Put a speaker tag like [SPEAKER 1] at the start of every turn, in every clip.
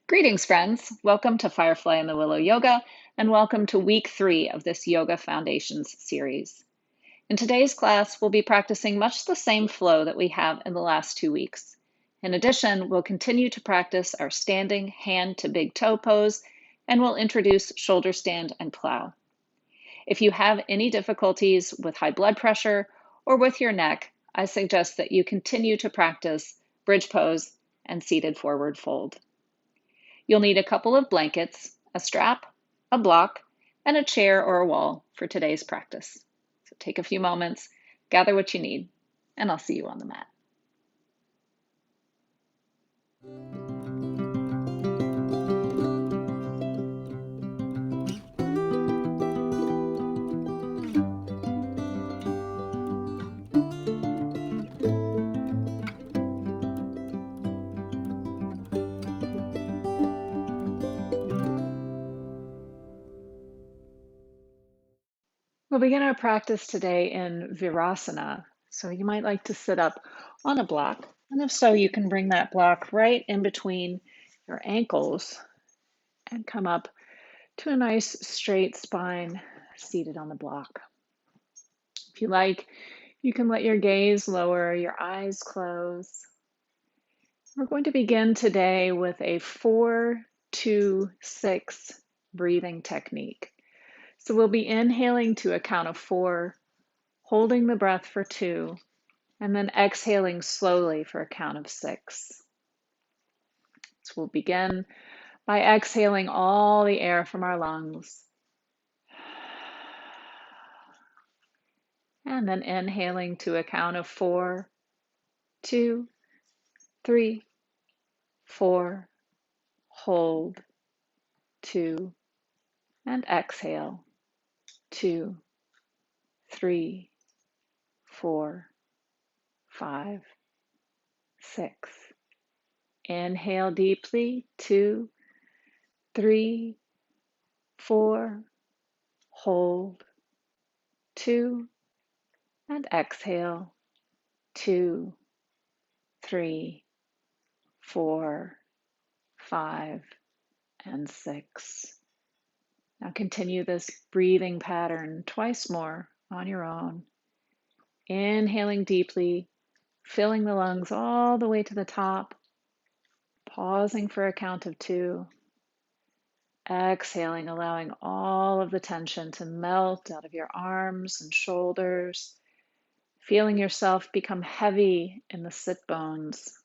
[SPEAKER 1] Greetings, friends. Welcome to Firefly and the Willow Yoga, and welcome to week 3 of this Yoga Foundations series. In today's class, we'll be practicing much the same flow that we have in the last 2 weeks. In addition, we'll continue to practice our standing hand to big toe pose, and we'll introduce shoulder stand and plow. If you have any difficulties with high blood pressure or with your neck, I suggest that you continue to practice bridge pose and seated forward fold. You'll need a couple of blankets, a strap, a block, and a chair or a wall for today's practice. So take a few moments, gather what you need, and I'll see you on the mat. We'll begin our practice today in Virasana. So you might like to sit up on a block, and if so, you can bring that block right in between your ankles and come up to a nice straight spine seated on the block. If you like, you can let your gaze lower, your eyes close. We're going to begin today with a 4-2-6 breathing technique. So we'll be inhaling to a count of 4, holding the breath for 2, and then exhaling slowly for a count of 6. So we'll begin by exhaling all the air from our lungs. And then inhaling to a count of 4, 2, 3, 4, hold, 2, and exhale, 2, 3, 4, 5, 6. Inhale deeply, 2, 3, 4, hold, 2, and exhale, 2, 3, 4, 5, and 6. Now continue this breathing pattern twice more on your own. Inhaling deeply, filling the lungs all the way to the top, pausing for a count of 2. Exhaling, allowing all of the tension to melt out of your arms and shoulders, feeling yourself become heavy in the sit bones.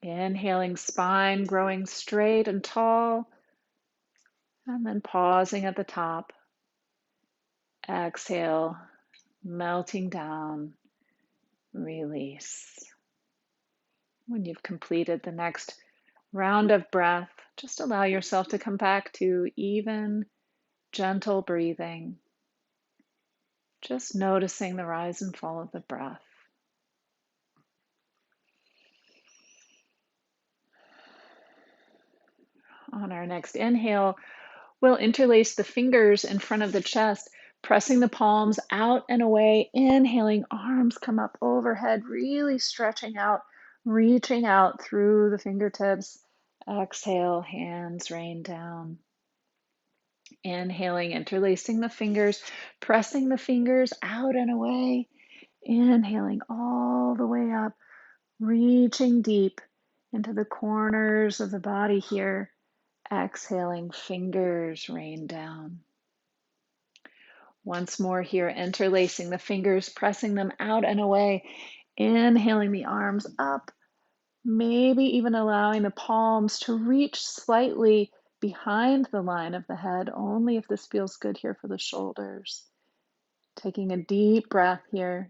[SPEAKER 1] Inhaling, spine growing straight and tall, and then pausing at the top. Exhale, melting down, release. When you've completed the next round of breath, just allow yourself to come back to even, gentle breathing. Just noticing the rise and fall of the breath. On our next inhale, we'll interlace the fingers in front of the chest, pressing the palms out and away. Inhaling, arms come up overhead, really stretching out, reaching out through the fingertips. Exhale, hands rain down. Inhaling, interlacing the fingers, pressing the fingers out and away. Inhaling all the way up, reaching deep into the corners of the body here. Exhaling, fingers rain down. Once more here, interlacing the fingers, pressing them out and away. Inhaling the arms up, maybe even allowing the palms to reach slightly behind the line of the head, only if this feels good here for the shoulders. Taking a deep breath here,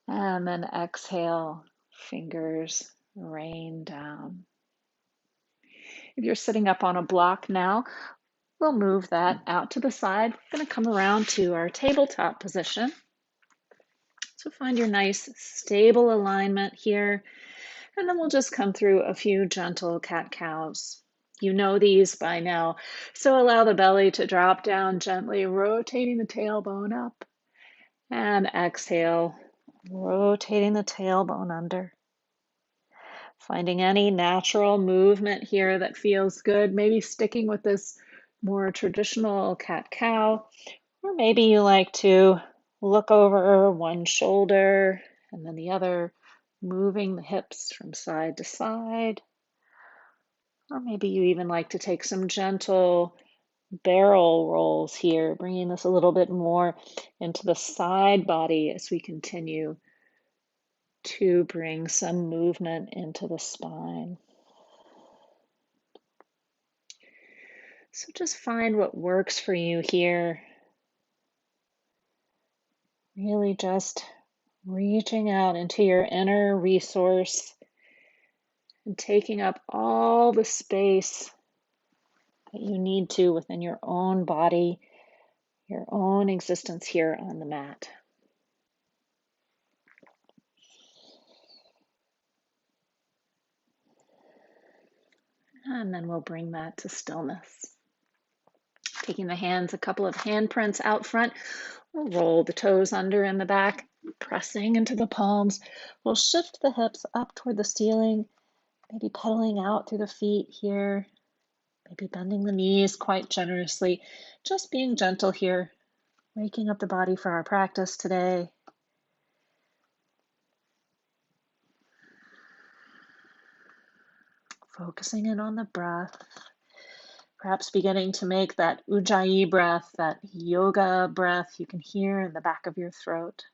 [SPEAKER 1] and then exhale, fingers rain down. If you're sitting up on a block now, we'll move that out to the side. We're going to come around to our tabletop position. So find your nice stable alignment here, and then we'll just come through a few gentle cat-cows. You know these by now, so allow the belly to drop down gently, rotating the tailbone up, and exhale, rotating the tailbone under. Finding any natural movement here that feels good, maybe sticking with this more traditional cat-cow, or maybe you like to look over one shoulder and then the other, moving the hips from side to side. Or maybe you even like to take some gentle barrel rolls here, bringing this a little bit more into the side body as we continue to bring some movement into the spine. So just find what works for you here. Really just reaching out into your inner resource and taking up all the space that you need to within your own body, your own existence here on the mat. And then we'll bring that to stillness. Taking the hands, a couple of handprints out front, we'll roll the toes under in the back, pressing into the palms. We'll shift the hips up toward the ceiling, maybe pedaling out through the feet here, maybe bending the knees quite generously, just being gentle here, waking up the body for our practice today. Focusing in on the breath. Perhaps beginning to make that ujjayi breath, that yoga breath you can hear in the back of your throat.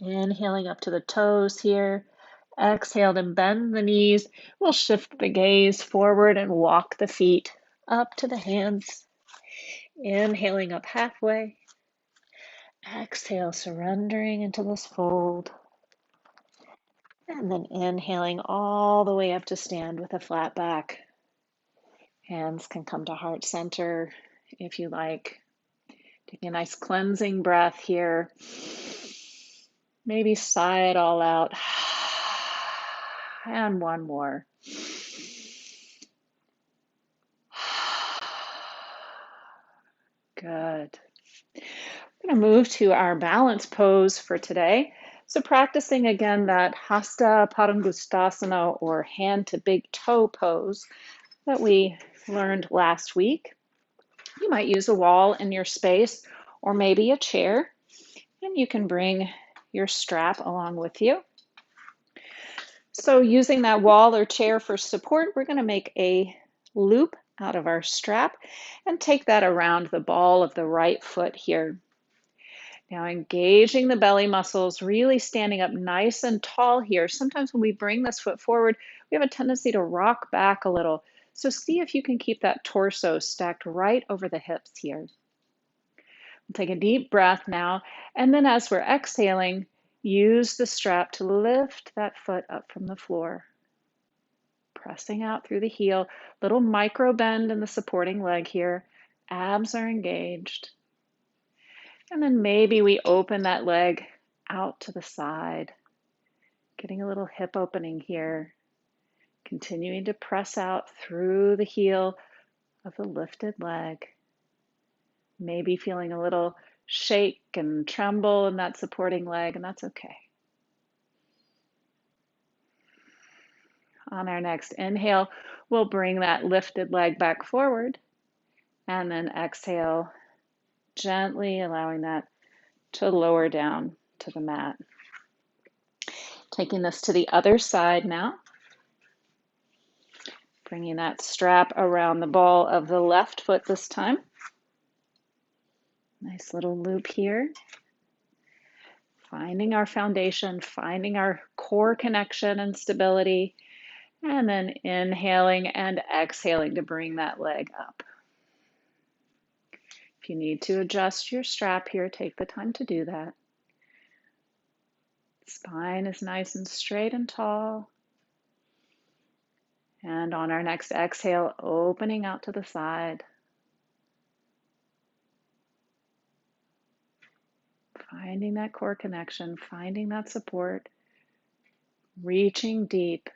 [SPEAKER 1] Inhaling up to the toes here. Exhale to bend the knees. We'll shift the gaze forward and walk the feet up to the hands. Inhaling up halfway. Exhale, surrendering into this fold. And then inhaling all the way up to stand with a flat back. Hands can come to heart center if you like. Taking a nice cleansing breath here. Maybe sigh it all out. And one more. Good. We're going to move to our balance pose for today. So practicing again that Hasta Pandangustasana or hand to big toe pose that we learned last week. You might use a wall in your space or maybe a chair, and you can bring your strap along with you. So using that wall or chair for support, we're going to make a loop out of our strap and take that around the ball of the right foot here. Now engaging the belly muscles, really standing up nice and tall here. Sometimes when we bring this foot forward, we have a tendency to rock back a little. So see if you can keep that torso stacked right over the hips here. We'll take a deep breath now, and then as we're exhaling, use the strap to lift that foot up from the floor. Pressing out through the heel, little micro bend in the supporting leg here. Abs are engaged. And then maybe we open that leg out to the side, getting a little hip opening here, continuing to press out through the heel of the lifted leg. Maybe feeling a little shake and tremble in that supporting leg, and that's okay. On our next inhale, we'll bring that lifted leg back forward, and then exhale, gently allowing that to lower down to the mat. Taking this to the other side now. Bringing that strap around the ball of the left foot this time. Nice little loop here. Finding our foundation, finding our core connection and stability, and then inhaling and exhaling to bring that leg up. If you need to adjust your strap here, take the time to do that. Spine is nice and straight and tall. And on our next exhale, opening out to the side. Finding that core connection, finding that support, reaching deep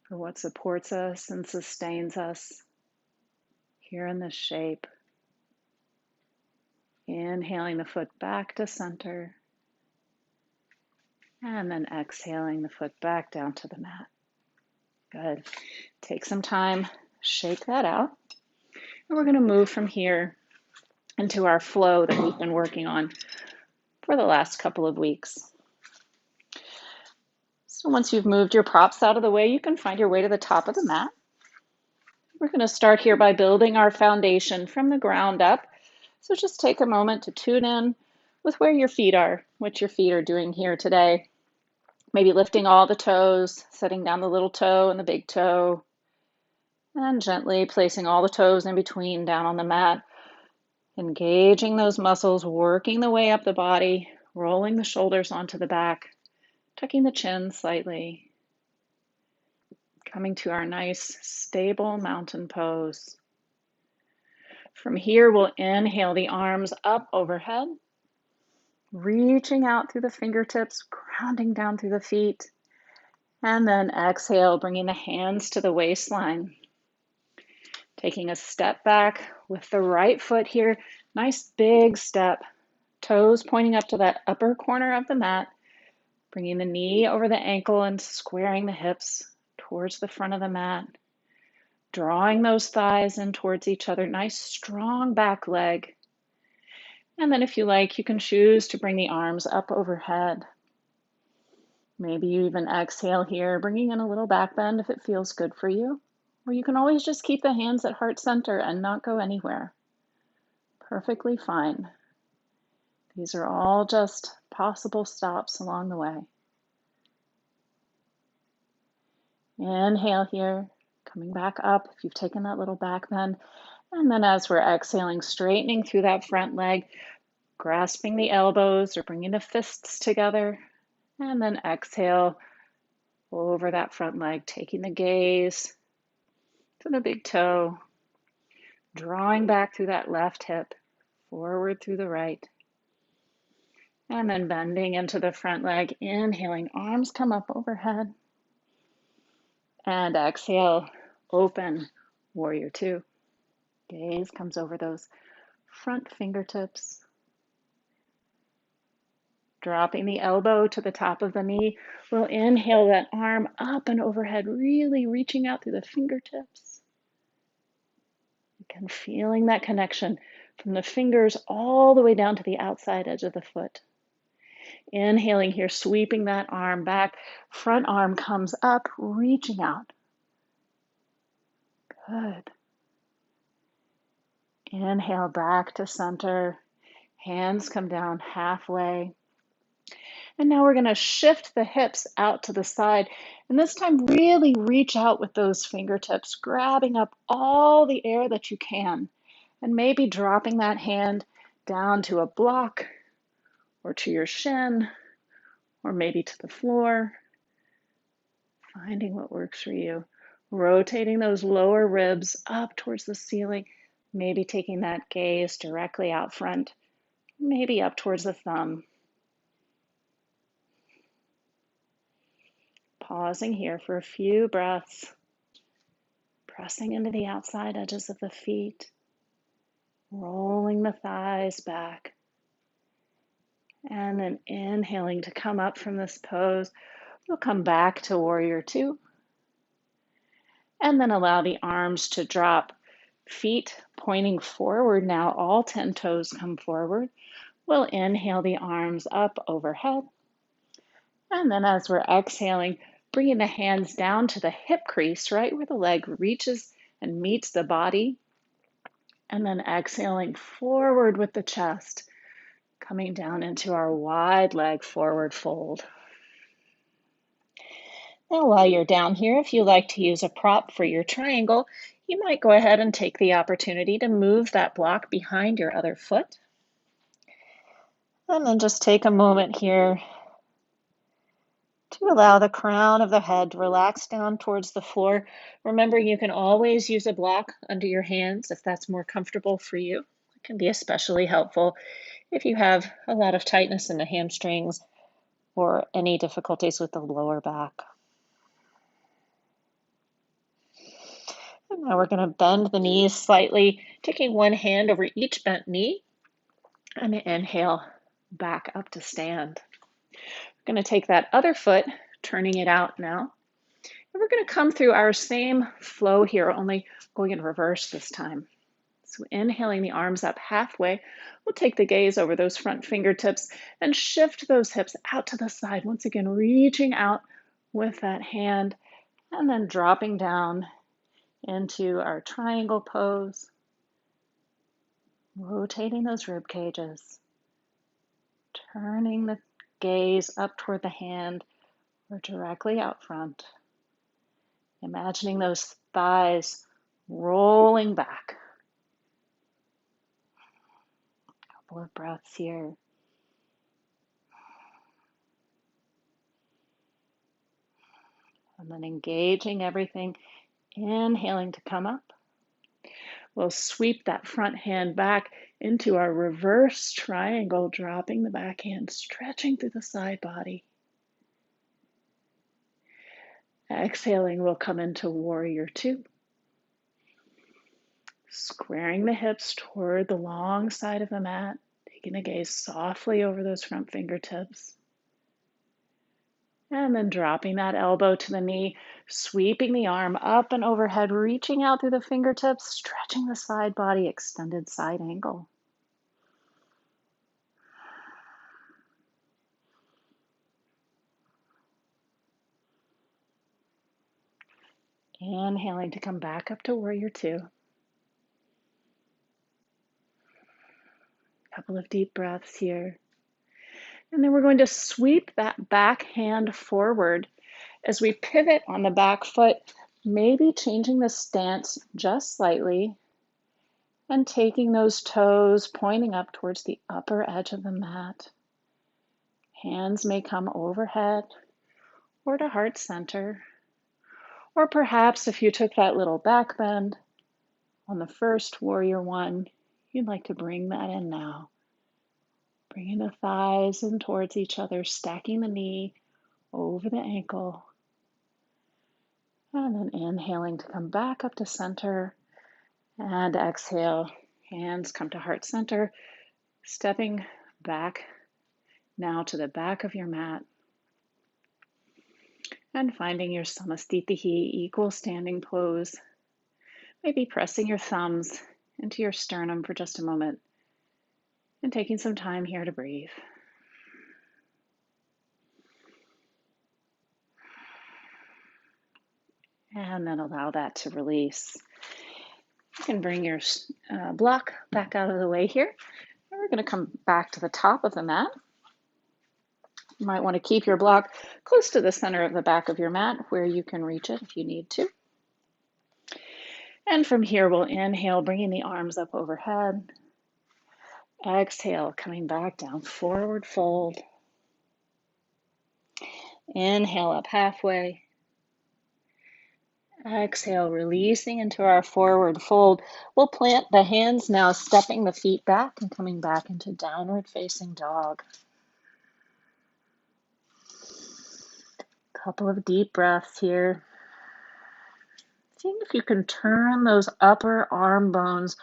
[SPEAKER 1] for what supports us and sustains us here in this shape. Inhaling the foot back to center. And then exhaling the foot back down to the mat. Good. Take some time, shake that out. And we're going to move from here into our flow that we've been working on for the last couple of weeks. So once you've moved your props out of the way, you can find your way to the top of the mat. We're going to start here by building our foundation from the ground up. So just take a moment to tune in with where your feet are, what your feet are doing here today. Maybe lifting all the toes, setting down the little toe and the big toe, and gently placing all the toes in between down on the mat. Engaging those muscles, working the way up the body, rolling the shoulders onto the back, tucking the chin slightly, coming to our nice stable mountain pose. From here, we'll inhale the arms up overhead, reaching out through the fingertips, grounding down through the feet, and then exhale, bringing the hands to the waistline. Taking a step back with the right foot here, nice big step, toes pointing up to that upper corner of the mat, bringing the knee over the ankle and squaring the hips towards the front of the mat, drawing those thighs in towards each other, nice strong back leg. And then if you like, you can choose to bring the arms up overhead. Maybe you even exhale here, bringing in a little back bend if it feels good for you. Or you can always just keep the hands at heart center and not go anywhere. Perfectly fine. These are all just possible stops along the way. Inhale here, coming back up if you've taken that little back bend. And then as we're exhaling, straightening through that front leg, grasping the elbows or bringing the fists together. And then exhale over that front leg, taking the gaze to the big toe, drawing back through that left hip, forward through the right. And then bending into the front leg, inhaling, arms come up overhead. And exhale, open, warrior two. Gaze comes over those front fingertips. Dropping the elbow to the top of the knee, we'll inhale that arm up and overhead, really reaching out through the fingertips. Again, feeling that connection from the fingers all the way down to the outside edge of the foot. Inhaling here, sweeping that arm back. Front arm comes up, reaching out. Good. Inhale back to center. Hands come down halfway. And now we're going to shift the hips out to the side. And this time really reach out with those fingertips, grabbing up all the air that you can. And maybe dropping that hand down to a block or to your shin or maybe to the floor. Finding what works for you. Rotating those lower ribs up towards the ceiling. Maybe taking that gaze directly out front. Maybe up towards the thumb. Pausing here for a few breaths. Pressing into the outside edges of the feet. Rolling the thighs back. And then inhaling to come up from this pose. We'll come back to warrior two. And then allow the arms to drop. Feet pointing forward now. All 10 toes come forward. We'll inhale the arms up overhead. And then as we're exhaling, bringing the hands down to the hip crease, right where the leg reaches and meets the body. And then exhaling forward with the chest, coming down into our wide leg forward fold. Now while you're down here, if you like to use a prop for your triangle, you might go ahead and take the opportunity to move that block behind your other foot. And then just take a moment here to allow the crown of the head to relax down towards the floor. Remember, you can always use a block under your hands if that's more comfortable for you. It can be especially helpful if you have a lot of tightness in the hamstrings or any difficulties with the lower back. And now we're going to bend the knees slightly, taking one hand over each bent knee, and inhale back up to stand. We're going to take that other foot, turning it out now. And we're going to come through our same flow here, only going in reverse this time. So inhaling the arms up halfway, we'll take the gaze over those front fingertips and shift those hips out to the side. Once again, reaching out with that hand and then dropping down into our triangle pose, rotating those rib cages, turning the gaze up toward the hand or directly out front. Imagining those thighs rolling back. A couple of breaths here. And then engaging everything, inhaling to come up. We'll sweep that front hand back into our reverse triangle, dropping the back hand, stretching through the side body. Exhaling, we'll come into warrior two. Squaring the hips toward the long side of the mat, taking the gaze softly over those front fingertips. And then dropping that elbow to the knee, sweeping the arm up and overhead, reaching out through the fingertips, stretching the side body, extended side angle. Inhaling to come back up to warrior two. Couple of deep breaths here. And then we're going to sweep that back hand forward as we pivot on the back foot, maybe changing the stance just slightly and taking those toes pointing up towards the upper edge of the mat. Hands may come overhead or to heart center, or perhaps if you took that little back bend on the first warrior one, you'd like to bring that in now. Bringing the thighs in towards each other, stacking the knee over the ankle. And then inhaling to come back up to center. And exhale, hands come to heart center. Stepping back now to the back of your mat. And finding your Samastitihi, equal standing pose. Maybe pressing your thumbs into your sternum for just a moment. And taking some time here to breathe. And then allow that to release. You can bring your block back out of the way here. And we're going to come back to the top of the mat. You might want to keep your block close to the center of the back of your mat where you can reach it if you need to. And from here, we'll inhale, bringing the arms up overhead. Exhale, coming back down, forward fold. Inhale up halfway. Exhale, releasing into our forward fold. We'll plant the hands now, stepping the feet back and coming back into downward facing dog. Couple of deep breaths here. Seeing if you can turn those upper arm bones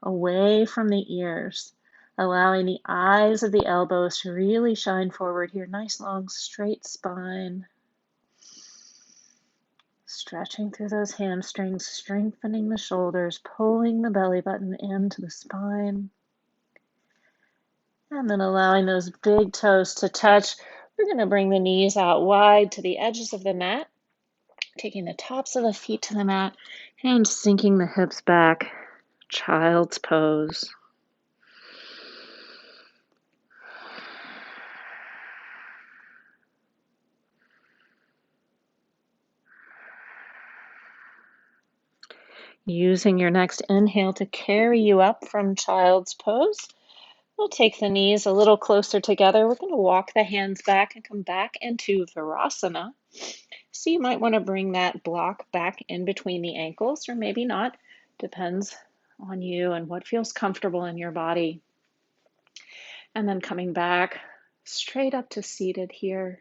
[SPEAKER 1] away from the ears, allowing the eyes of the elbows to really shine forward here. Nice long straight spine. Stretching through those hamstrings, strengthening the shoulders, pulling the belly button into the spine. And then allowing those big toes to touch. We're going to bring the knees out wide to the edges of the mat, taking the tops of the feet to the mat and sinking the hips back. Child's pose. Using your next inhale to carry you up from child's pose. We'll take the knees a little closer together. We're going to walk the hands back and come back into Virasana. So you might want to bring that block back in between the ankles, or maybe not. Depends on you and what feels comfortable in your body. And then coming back straight up to seated here.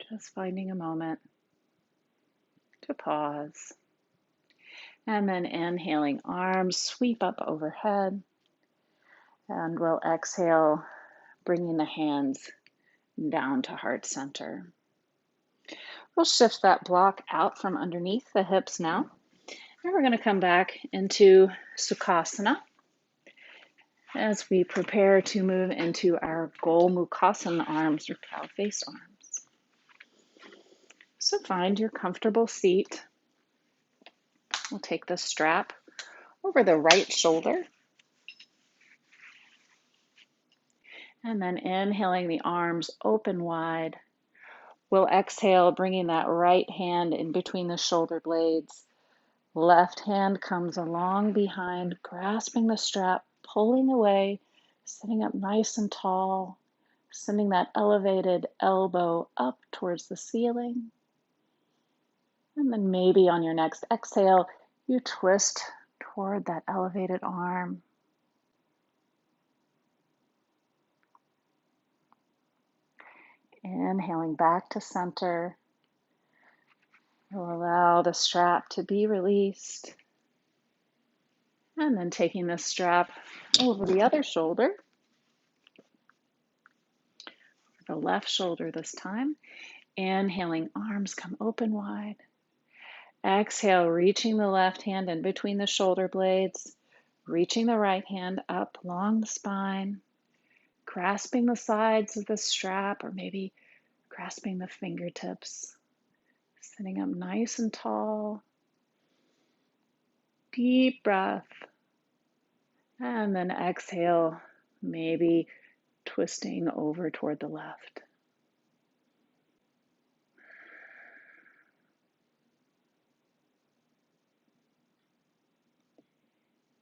[SPEAKER 1] Just finding a moment to pause. And then inhaling, arms sweep up overhead. And we'll exhale, bringing the hands down to heart center. We'll shift that block out from underneath the hips now. And we're going to come back into Sukhasana as we prepare to move into our Gomukhasan arms or cow face arms. So find your comfortable seat. We'll take the strap over the right shoulder. And then inhaling the arms open wide. We'll exhale, bringing that right hand in between the shoulder blades. Left hand comes along behind, grasping the strap, pulling away, sitting up nice and tall, sending that elevated elbow up towards the ceiling. And then maybe on your next exhale, you twist toward that elevated arm. Inhaling back to center. You'll allow the strap to be released. And then taking the strap over the other shoulder, the left shoulder this time. Inhaling, arms come open wide. Exhale, reaching the left hand in between the shoulder blades, reaching the right hand up along the spine, grasping the sides of the strap or maybe grasping the fingertips, sitting up nice and tall. Deep breath. And then exhale, maybe twisting over toward the left.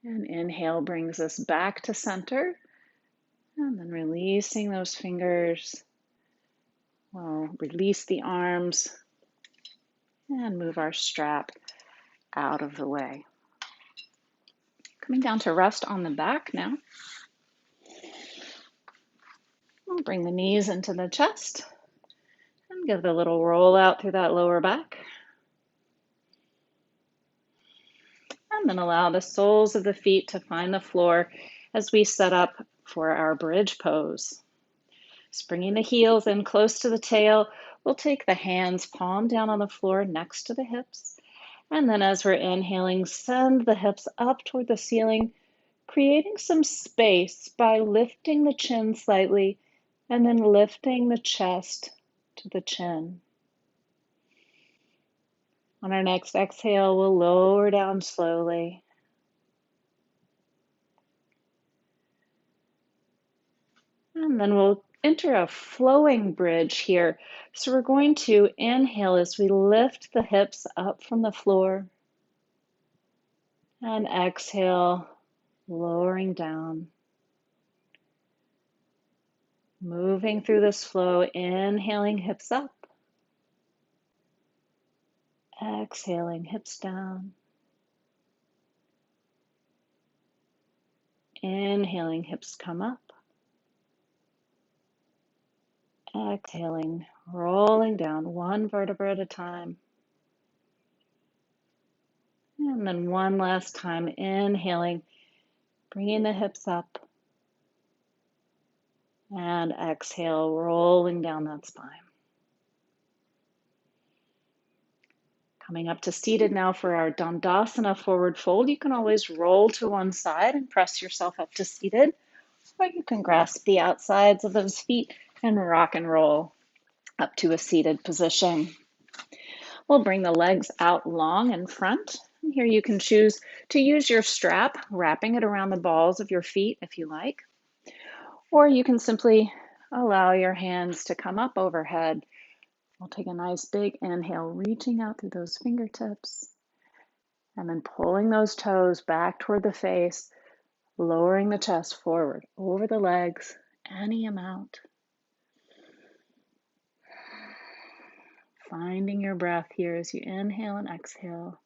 [SPEAKER 1] And inhale brings us back to center. And then releasing those fingers. We'll release the arms and move our strap out of the way. Coming down to rest on the back now. We'll bring the knees into the chest and give the little roll out through that lower back. And then allow the soles of the feet to find the floor as we set up for our bridge pose. Bringing the heels in close to the tail, we'll take the hands palm down on the floor next to the hips. And then as we're inhaling, send the hips up toward the ceiling, creating some space by lifting the chin slightly and then lifting the chest to the chin. On our next exhale, we'll lower down slowly. And then we'll enter a flowing bridge here. So we're going to inhale as we lift the hips up from the floor. And exhale, lowering down. Moving through this flow, inhaling hips up. Exhaling hips down. Inhaling hips come up. Exhaling, rolling down one vertebra at a time. And then one last time, inhaling, bringing the hips up. And exhale, rolling down that spine. Coming up to seated now for our Dandasana forward fold. You can always roll to one side and press yourself up to seated. Or you can grasp the outsides of those feet and rock and roll up to a seated position. We'll bring the legs out long in front. And here you can choose to use your strap, wrapping it around the balls of your feet if you like. Or you can simply allow your hands to come up overhead. We'll take a nice big inhale, reaching out through those fingertips. And then pulling those toes back toward the face, lowering the chest forward over the legs, any amount. Finding your breath here as you inhale and exhale.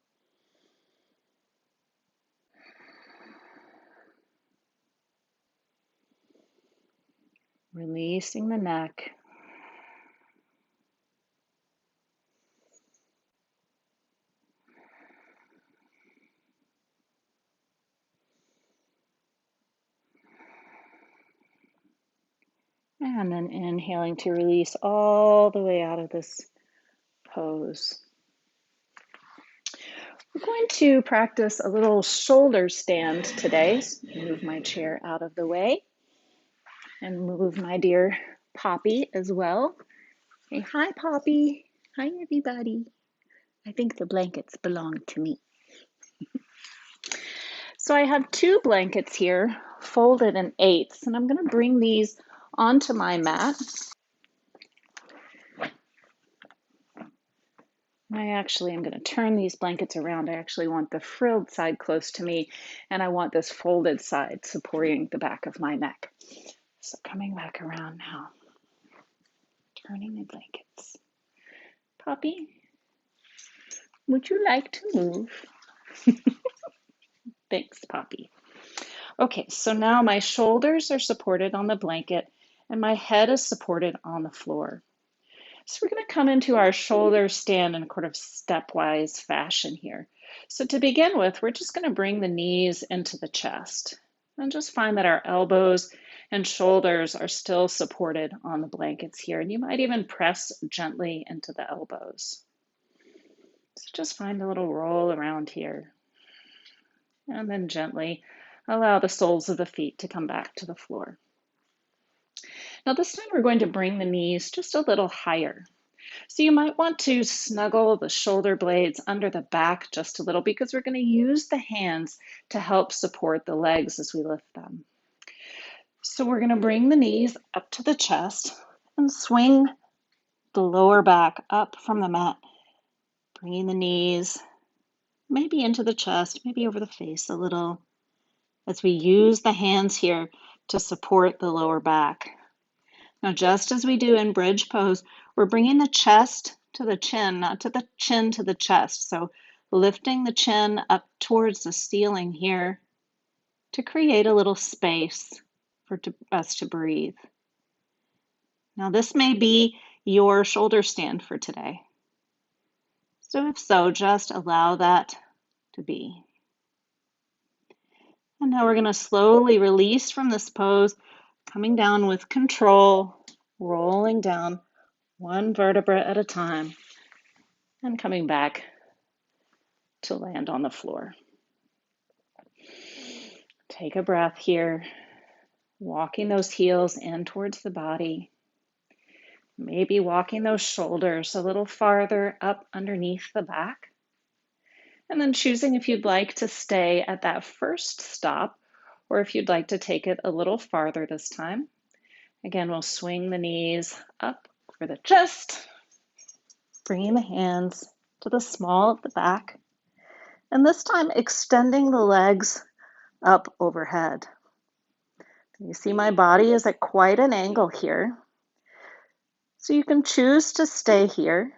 [SPEAKER 1] Releasing the neck. And then inhaling to release all the way out of this pose. We're going to practice a little shoulder stand today. So move my chair out of the way and move my dear Poppy as well. Say hi, Poppy. Hi, everybody. I think the blankets belong to me. So I have two blankets here, folded in eighths, and I'm going to bring these onto my mat. I'm going to turn these blankets around. I actually want the frilled side close to me, and I want this folded side supporting the back of my neck. So coming back around now, turning the blankets. Poppy, would you like to move? Thanks, Poppy. Okay, so now my shoulders are supported on the blanket, and my head is supported on the floor. So we're going to come into our shoulder stand in a sort of stepwise fashion here. So to begin with, we're just going to bring the knees into the chest and just find that our elbows and shoulders are still supported on the blankets here. And you might even press gently into the elbows. So just find a little roll around here. And then gently allow the soles of the feet to come back to the floor. Now this time we're going to bring the knees just a little higher. So you might want to snuggle the shoulder blades under the back just a little because we're going to use the hands to help support the legs as we lift them. So we're going to bring the knees up to the chest and swing the lower back up from the mat, bringing the knees maybe into the chest, maybe over the face a little, as we use the hands here to support the lower back. Now, just as we do in bridge pose, we're bringing the chest to the chin, not to the chin to the chest. So lifting the chin up towards the ceiling here to create a little space for us to breathe. Now, this may be your shoulder stand for today. So if so, just allow that to be. And now we're going to slowly release from this pose, coming down with control, rolling down one vertebra at a time, and coming back to land on the floor. Take a breath here, walking those heels in towards the body, maybe walking those shoulders a little farther up underneath the back, and then choosing if you'd like to stay at that first stop or if you'd like to take it a little farther this time. Again, we'll swing the knees up over the chest, bringing the hands to the small of the back, and this time extending the legs up overhead. You see my body is at quite an angle here. So you can choose to stay here,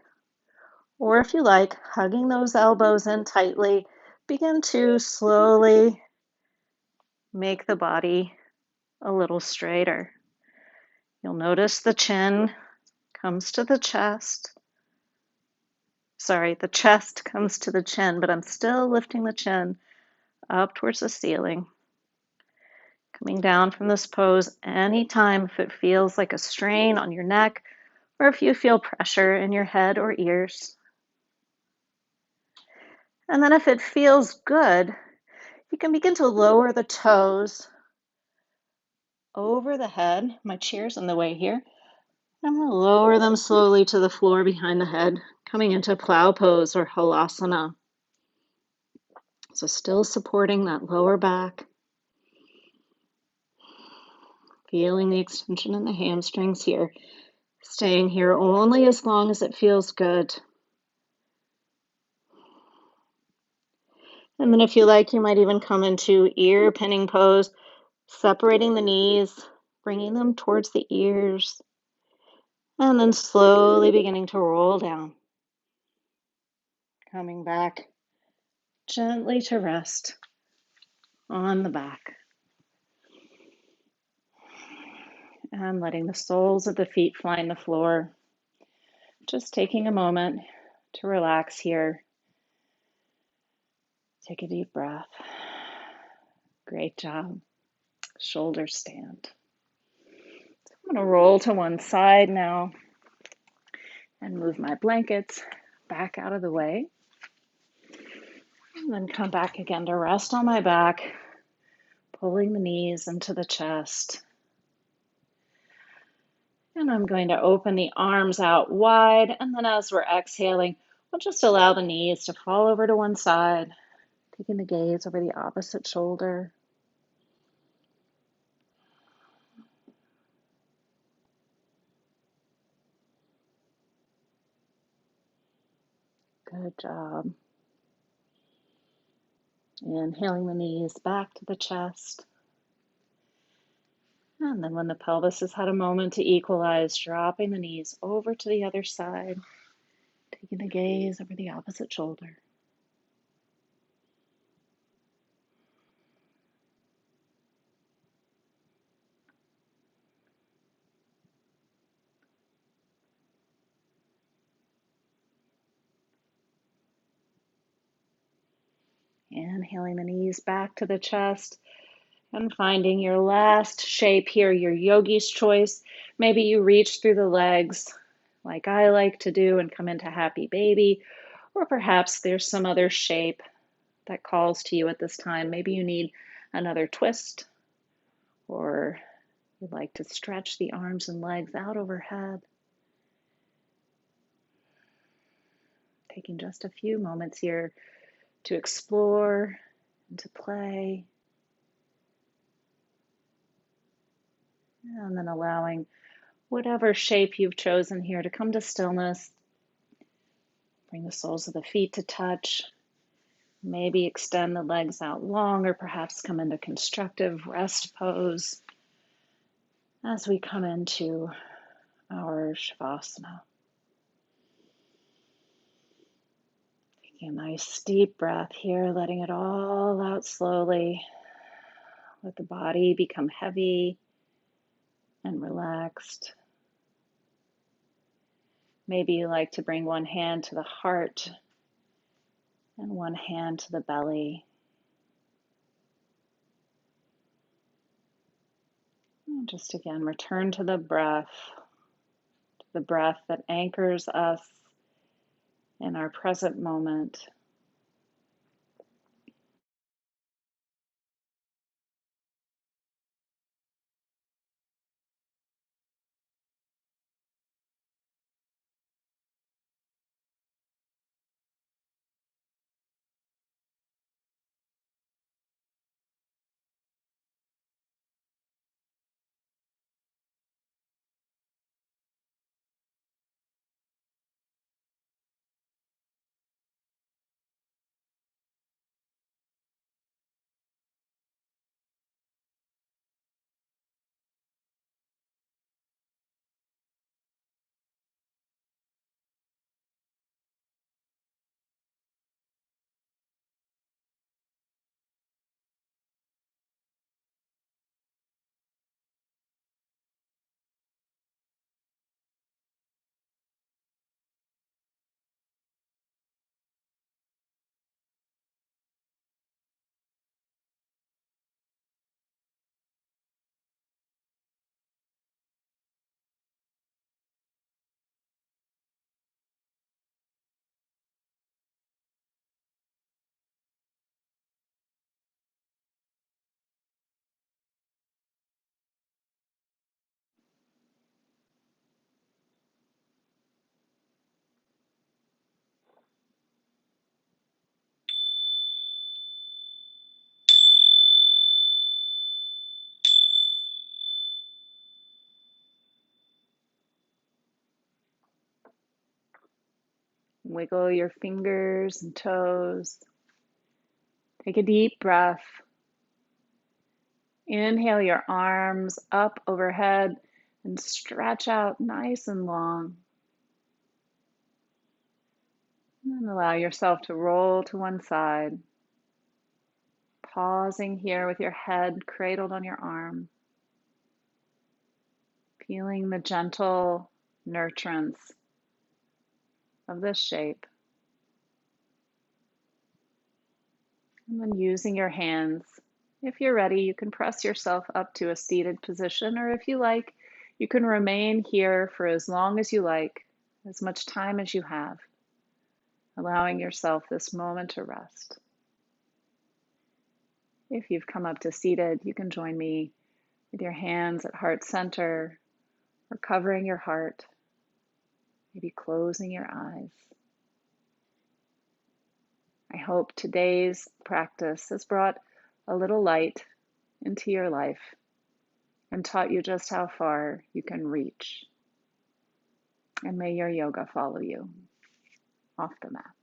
[SPEAKER 1] or if you like, hugging those elbows in tightly, begin to slowly make the body a little straighter. You'll notice the chin comes to the chest. Sorry, the chest comes to the chin, but I'm still lifting the chin up towards the ceiling. Coming down from this pose anytime if it feels like a strain on your neck or if you feel pressure in your head or ears. And then if it feels good, you can begin to lower the toes over the head. My chair's in the way here. I'm going to lower them slowly to the floor behind the head, coming into plow pose or halasana. So still supporting that lower back. Feeling the extension in the hamstrings here. Staying here only as long as it feels good. And then if you like, you might even come into ear pinning pose, separating the knees, bringing them towards the ears, and then slowly beginning to roll down. Coming back gently to rest on the back. And letting the soles of the feet find the floor. Just taking a moment to relax here. Take a deep breath. Great job. Shoulder stand. I'm going to roll to one side now and move my blankets back out of the way. And then come back again to rest on my back, pulling the knees into the chest. And I'm going to open the arms out wide, and then as we're exhaling, we'll just allow the knees to fall over to one side, taking the gaze over the opposite shoulder. Good job. Inhaling the knees back to the chest. And then when the pelvis has had a moment to equalize, dropping the knees over to the other side, taking the gaze over the opposite shoulder. Inhaling the knees back to the chest and finding your last shape here, your yogi's choice. Maybe you reach through the legs like I like to do and come into happy baby, or perhaps there's some other shape that calls to you at this time. Maybe you need another twist, or you'd like to stretch the arms and legs out overhead. Taking just a few moments here to explore and to play. And then allowing whatever shape you've chosen here to come to stillness. Bring the soles of the feet to touch. Maybe extend the legs out long, or perhaps come into constructive rest pose as we come into our Shavasana. Taking a nice deep breath here, letting it all out slowly. Let the body become heavy and relaxed. Maybe you like to bring one hand to the heart and one hand to the belly. And just again, return to the breath that anchors us in our present moment. Wiggle your fingers and toes. Take a deep breath. Inhale your arms up overhead and stretch out nice and long. And allow yourself to roll to one side. Pausing here with your head cradled on your arm. Feeling the gentle nurturance of this shape. And then using your hands, if you're ready, you can press yourself up to a seated position, or if you like, You can remain here for as long as you like, as much time as you have, allowing yourself this moment to rest. If you've come up to seated, you can join me with your hands at heart center or covering your heart, maybe closing your eyes. I hope today's practice has brought a little light into your life and taught you just how far you can reach. And may your yoga follow you off the mat.